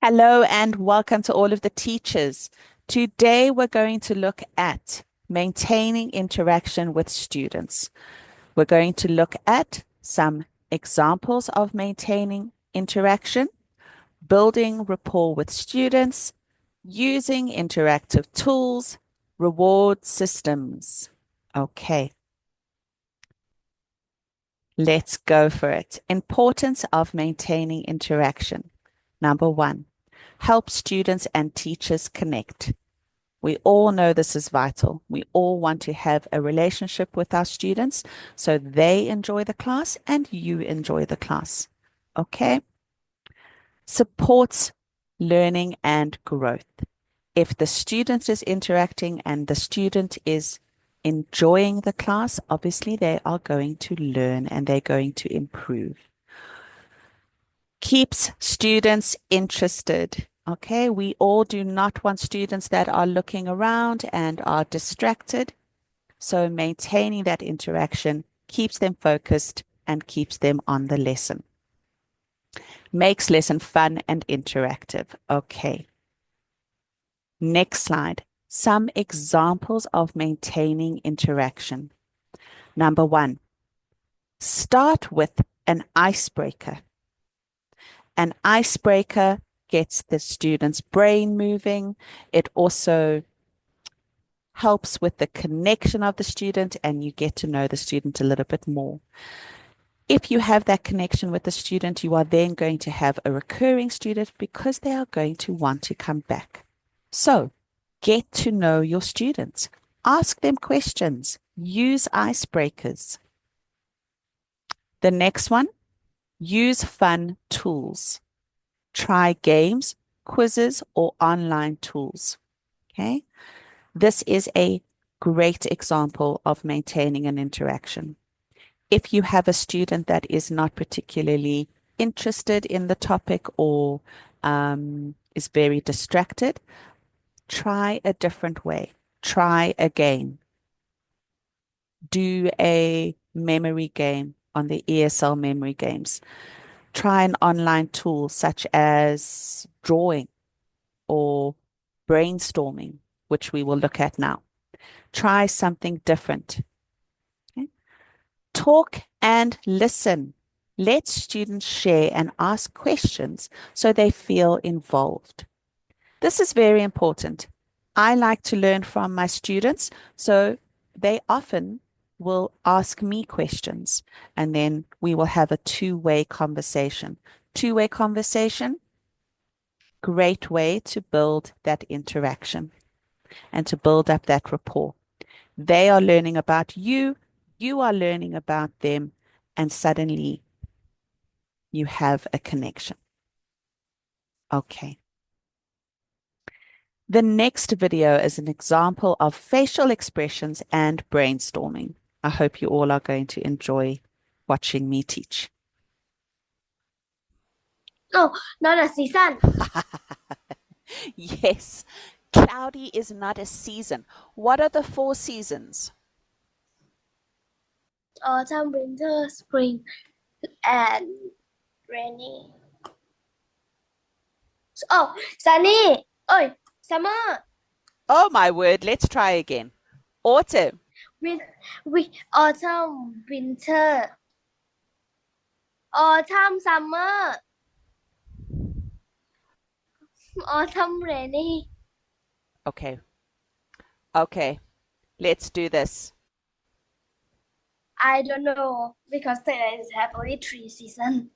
Hello and welcome to all of the teachers. Today we're going to look at maintaining interaction with students. We're going to look at some examples of maintaining interaction, building rapport with students, using interactive tools, reward systems. Okay, let's go for it. Importance of maintaining interaction. Number one, help students and teachers connect. We all know this is vital. We all want to have a relationship with our students so they enjoy the class and you enjoy the class. Okay? Supports learning and growth. If the student is interacting and the student is enjoying the class, obviously they are going to learn and they're going to improve. Keeps students interested. Okay, we all do not want students that are looking around and are distracted. So maintaining that interaction keeps them focused and keeps them on the lesson. Makes lesson fun and interactive. Okay. Next slide. Some examples of maintaining interaction. Number one, start with an icebreaker. An icebreaker gets the student's brain moving. It also helps with the connection of the student, and you get to know the student a little bit more. If you have that connection with the student, you are then going to have a recurring student because they are going to want to come back. So get to know your students. Ask them questions. Use icebreakers. The next one, use fun tools. Try games, quizzes, or online tools. Okay. This is a great example of maintaining an interaction. If you have a student that is not particularly interested in the topic or is very distracted, try a different way. Try a game. Do a memory game on the ESL memory games. Try an online tool such as drawing or brainstorming, which we will look at now. Try something different. Okay? Talk and listen. Let students share and ask questions so they feel involved. This is very important. I like to learn from my students, so they often will ask me questions, and then we will have a two-way conversation. Two-way conversation, great way to build that interaction and to build up that rapport. They are learning about you, you are learning about them, and suddenly you have a connection. Okay. The next video is an example of facial expressions and brainstorming. I hope you all are going to enjoy watching me teach. No, not a season. Yes, cloudy is not a season. What are the four seasons? Autumn, winter, spring, and rainy. Oh, sunny. Oh, summer. Oh my word, let's try again. Autumn, Win, autumn, winter. Autumn, summer. Autumn, rainy. okay, okay, let's do this. I don't know because Thailand have only 3 seasons.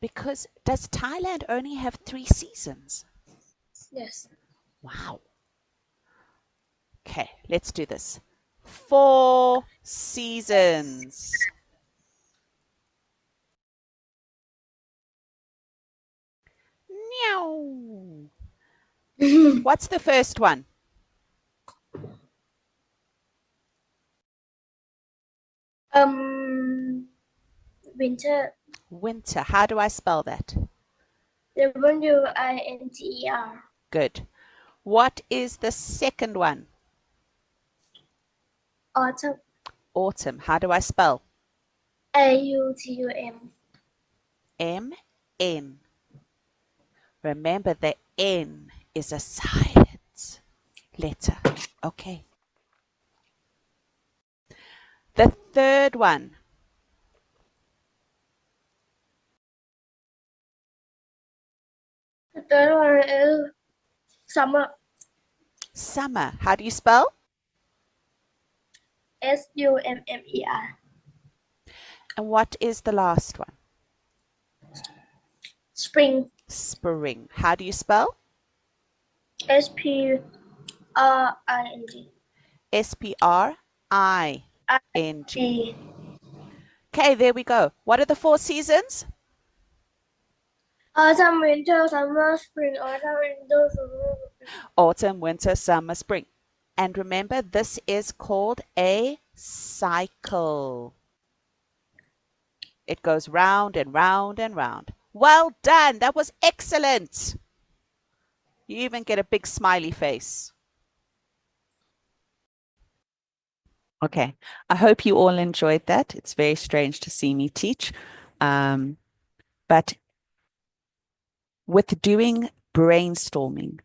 Because does Thailand only have three seasons? Yes. Wow. Okay, let's do this. Four seasons. Meow. What's the first one? um, winter. Winter. How do I spell that? Winter. Good. What is the second one? Autumn. Autumn. How do I spell? Autumn. M N. Remember, the N is a silent letter. Okay. The third one. The third one is summer. Summer. How do you spell? Summer. And what is the last one? Spring. Spring. How do you spell? Spring. Spring. Okay, there we go. What are the 4 seasons? Autumn, winter, summer, spring. Autumn, winter, summer, spring. Autumn, winter, summer, spring. And remember, this is called a cycle. It goes round and round and round. Well done. That was excellent. You even get a big smiley face. Okay. I hope you all enjoyed that. It's very strange to see me teach. But with doing brainstorming,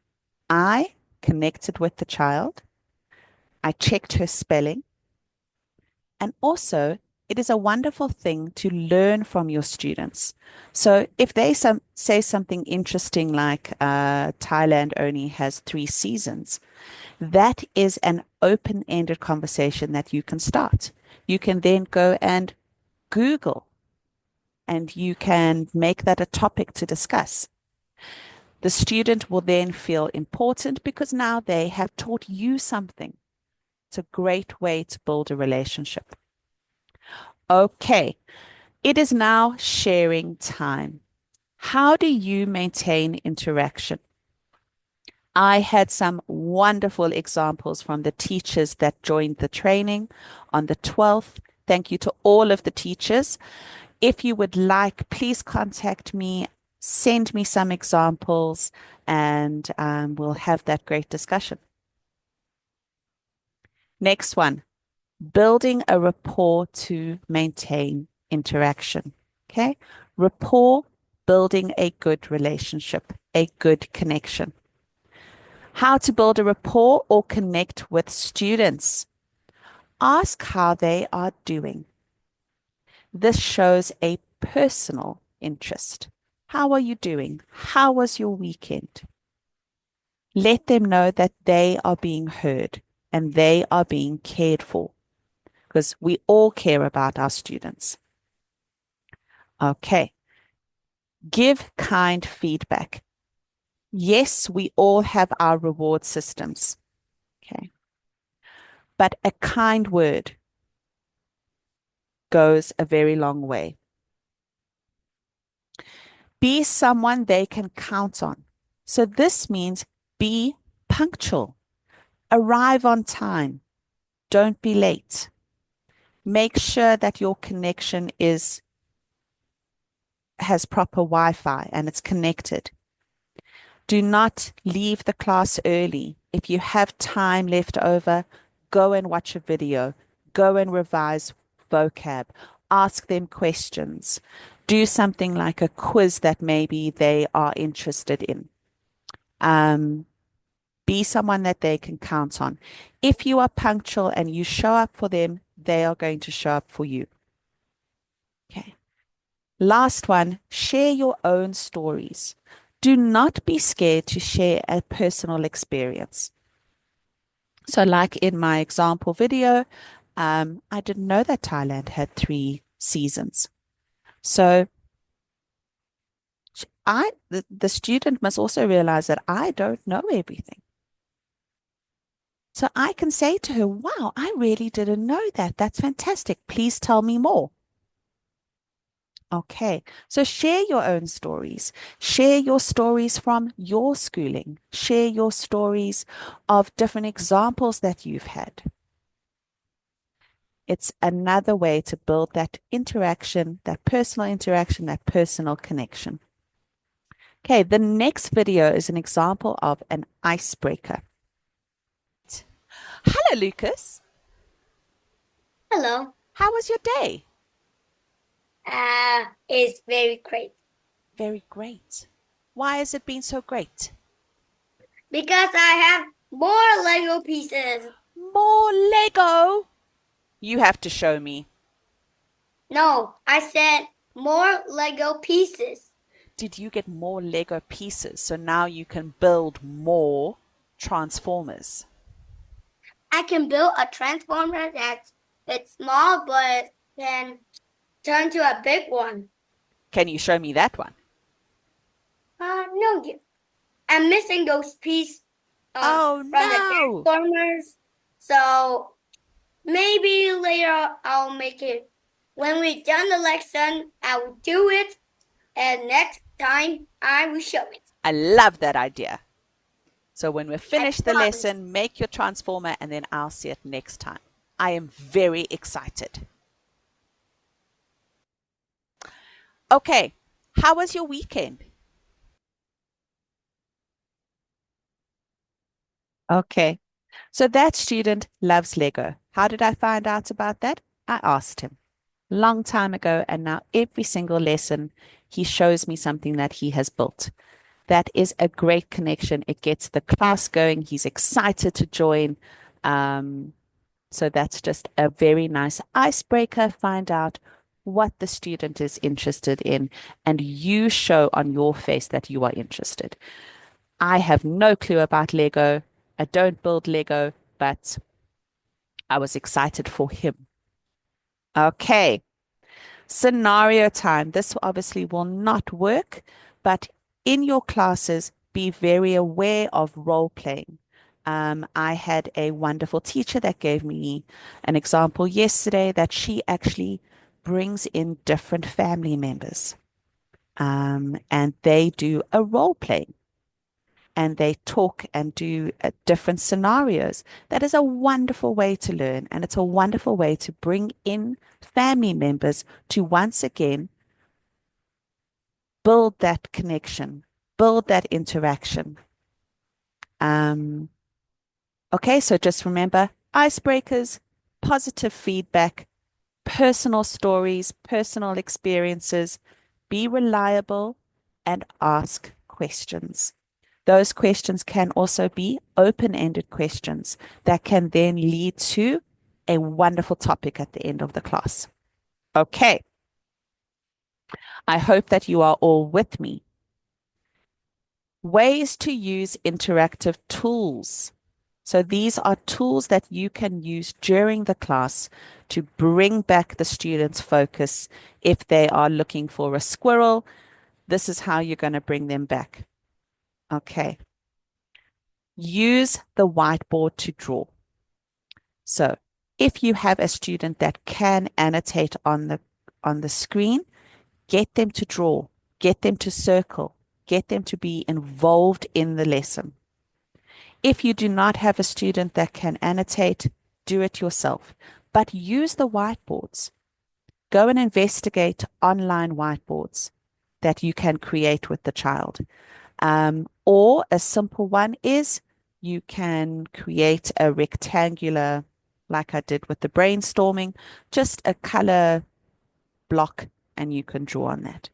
I connected with the child. I checked her spelling. And also, it is a wonderful thing to learn from your students. So if they say something interesting like Thailand only has 3 seasons, that is an open-ended conversation that you can start. You can then go and Google, and you can make that a topic to discuss. The student will then feel important because now they have taught you something. It's a great way to build a relationship. Okay, it is now sharing time. How do you maintain interaction? I had some wonderful examples from the teachers that joined the training on the 12th. Thank you to all of the teachers. If you would like, please contact me, send me some examples, and we'll have that great discussion. Next one, building a rapport to maintain interaction. Okay, rapport, building a good relationship, a good connection. How to build a rapport or connect with students. Ask how they are doing. This shows a personal interest. How are you doing? How was your weekend? Let them know that they are being heard and they are being cared for, because we all care about our students. Okay. Give kind feedback. Yes, we all have our reward systems. Okay. But a kind word goes a very long way. Be someone they can count on. So this means be punctual. Arrive on time. Don't be late. Make sure that your connection has proper Wi-Fi and it's connected. Do not leave the class early. If you have time left over, go and watch a video. Go and revise vocab. Ask them questions. Do something like a quiz that maybe they are interested in. Be someone that they can count on. If you are punctual and you show up for them, they are going to show up for you. Okay. Last one, share your own stories. Do not be scared to share a personal experience. So like in my example video, I didn't know that Thailand had 3 seasons. So the student must also realize that I don't know everything. So I can say to her, wow, I really didn't know that. That's fantastic. Please tell me more. Okay, so share your own stories. Share your stories from your schooling. Share your stories of different examples that you've had. It's another way to build that interaction, that personal connection. Okay, the next video is an example of an icebreaker. Hello, Lucas. Hello. How was your day? It's very great. Very great. Why has it been so great? Because I have more Lego pieces. More Lego? You have to show me. No, I said more Lego pieces. Did you get more Lego pieces so now you can build more Transformers? I can build a transformer it's small but can turn to a big one. Can you show me that one? No, I'm missing those pieces Oh from the no! transformers. So maybe later I'll make it. When we're done the lesson, I will do it, and next time I will show it. I love that idea. So when we're I finished the promise. lesson, make your transformer and then I'll see it next time. I am very excited. Okay, how was your weekend? Okay, so that student loves Lego. How did I find out about that? I asked him long time ago, and now every single lesson he shows me something that he has built. That is a great connection. It gets the class going. He's excited to join. So that's just a very nice icebreaker. Find out what the student is interested in, and you show on your face that you are interested. I have no clue about Lego. I don't build Lego, but I was excited for him. Okay, scenario time. This obviously will not work, but in your classes, be very aware of role playing. I had a wonderful teacher that gave me an example yesterday that she actually brings in different family members, and they do a role playing and they talk and do different scenarios. That is a wonderful way to learn, and it's a wonderful way to bring in family members to once again build that connection, build that interaction. Okay, so just remember icebreakers, positive feedback, personal stories, personal experiences, be reliable, and ask questions. Those questions can also be open-ended questions that can then lead to a wonderful topic at the end of the class. Okay, I hope that you are all with me. Ways to use interactive tools. So these are tools that you can use during the class to bring back the students' focus. If they are looking for a squirrel, this is how you're going to bring them back. Okay. Use the whiteboard to draw. So if you have a student that can annotate on the screen, get them to draw, get them to circle, get them to be involved in the lesson. If you do not have a student that can annotate, do it yourself, but use the whiteboards. Go and investigate online whiteboards that you can create with the child. Or a simple one is you can create a rectangular, like I did with the brainstorming, just a color block, and you can draw on that.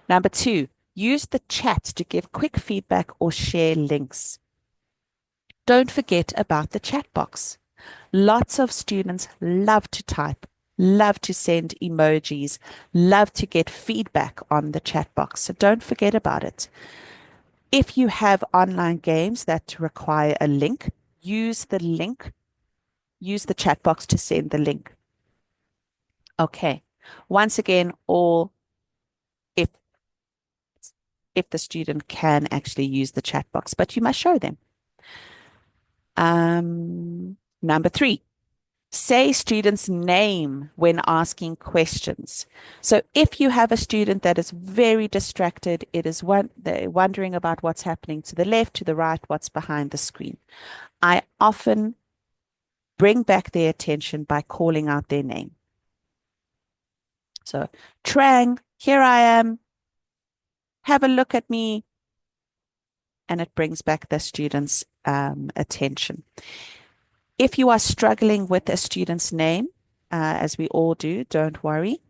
Number two, use the chat to give quick feedback or share links. Don't forget about the chat box. Lots of students love to type, love to send emojis, love to get feedback on the chat box. So don't forget about it. If you have online games that require a link, use the link, use the chat box to send the link. Okay. Once again, or if the student can actually use the chat box, but you must show them. Number three, say student's name when asking questions. So if you have a student that is very distracted, they're wondering about what's happening to the left, to the right, what's behind the screen. I often bring back their attention by calling out their name. So, Trang, here I am. Have a look at me. And it brings back the student's attention. If you are struggling with a student's name, as we all do, don't worry,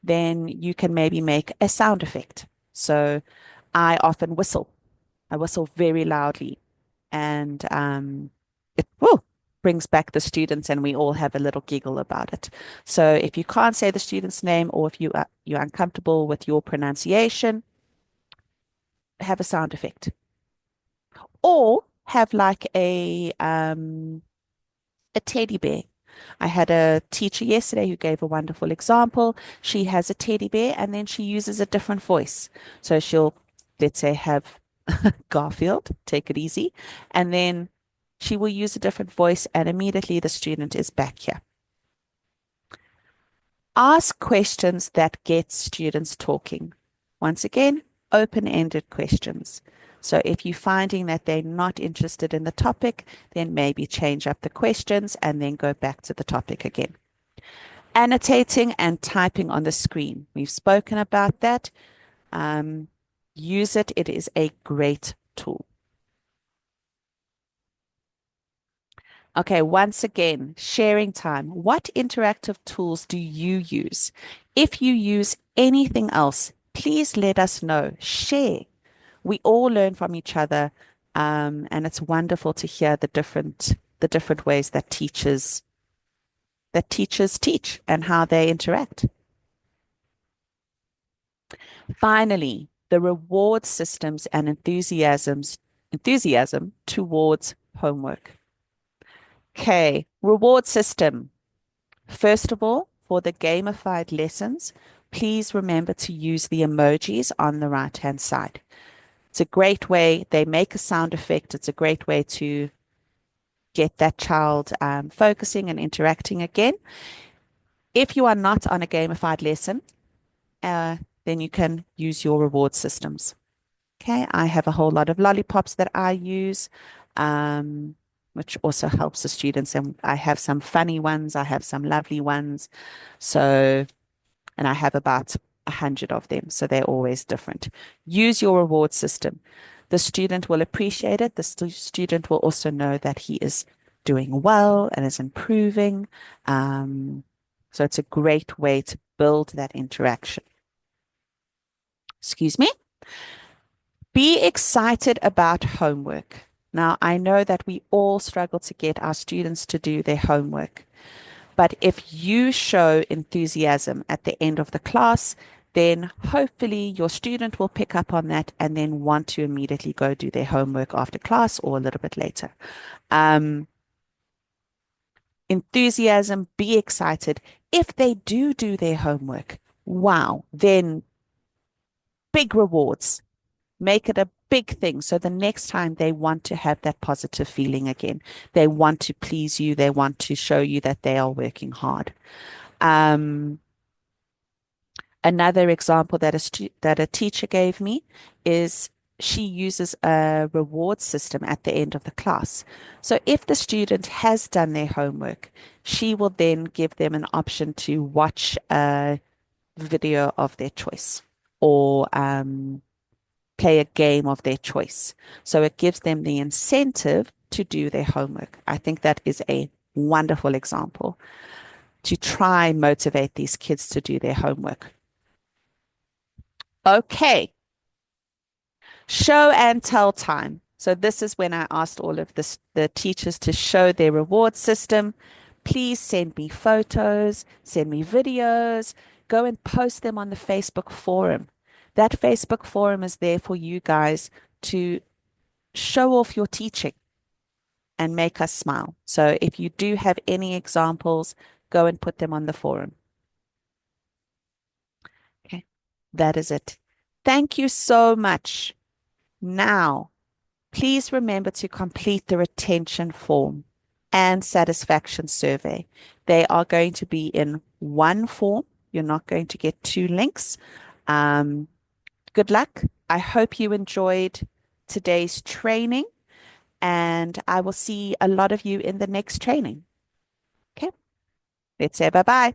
then you can maybe make a sound effect. So I often whistle. I whistle very loudly, and it brings back the students, and we all have a little giggle about it. So if you can't say the student's name, or if you're uncomfortable with your pronunciation, have a sound effect, or have like a teddy bear. I had a teacher yesterday who gave a wonderful example. She has a teddy bear and then she uses a different voice. So she'll, let's say, have Garfield, take it easy, and then she will use a different voice, and immediately the student is back here. Ask questions that get students talking. Once again, open-ended questions. So if you're finding that they're not interested in the topic, then maybe change up the questions and then go back to the topic again. Annotating and typing on the screen. We've spoken about that. Use it. It is a great tool. Okay, once again, sharing time. What interactive tools do you use? If you use anything else, please let us know. Share. We all learn from each other, and it's wonderful to hear the different ways that teachers teach and how they interact. Finally, the reward systems and enthusiasm towards homework. Okay, reward system. First of all, for the gamified lessons, please remember to use the emojis on the right-hand side. It's a great way. They make a sound effect. It's a great way to get that child focusing and interacting again. If you are not on a gamified lesson, then you can use your reward systems. Okay, I have a whole lot of lollipops that I use, which also helps the students. And I have some funny ones. I have some lovely ones. So, and I have about 100 of them. So they're always different. Use your reward system. The student will appreciate it. The student will also know that he is doing well and is improving. So it's a great way to build that interaction. Excuse me. Be excited about homework. Now, I know that we all struggle to get our students to do their homework, but if you show enthusiasm at the end of the class, then hopefully your student will pick up on that and then want to immediately go do their homework after class or a little bit later. Enthusiasm, be excited. If they do their homework, wow, then big rewards. Make it a big thing. So the next time they want to have that positive feeling again. They want to please you. They want to show you that they are working hard. Another example that a teacher gave me is she uses a reward system at the end of the class. So if the student has done their homework, she will then give them an option to watch a video of their choice or play a game of their choice. So it gives them the incentive to do their homework. I think that is a wonderful example to try and motivate these kids to do their homework. Okay. Show and tell time. So this is when I asked all of the teachers to show their reward system. Please send me photos, send me videos, go and post them on the Facebook forum. That Facebook forum is there for you guys to show off your teaching and make us smile. So if you do have any examples, go and put them on the forum. Okay, that is it. Thank you so much. Now, please remember to complete the retention form and satisfaction survey. They are going to be in one form. You're not going to get two links. Good luck. I hope you enjoyed today's training, and I will see a lot of you in the next training. Okay, let's say bye-bye.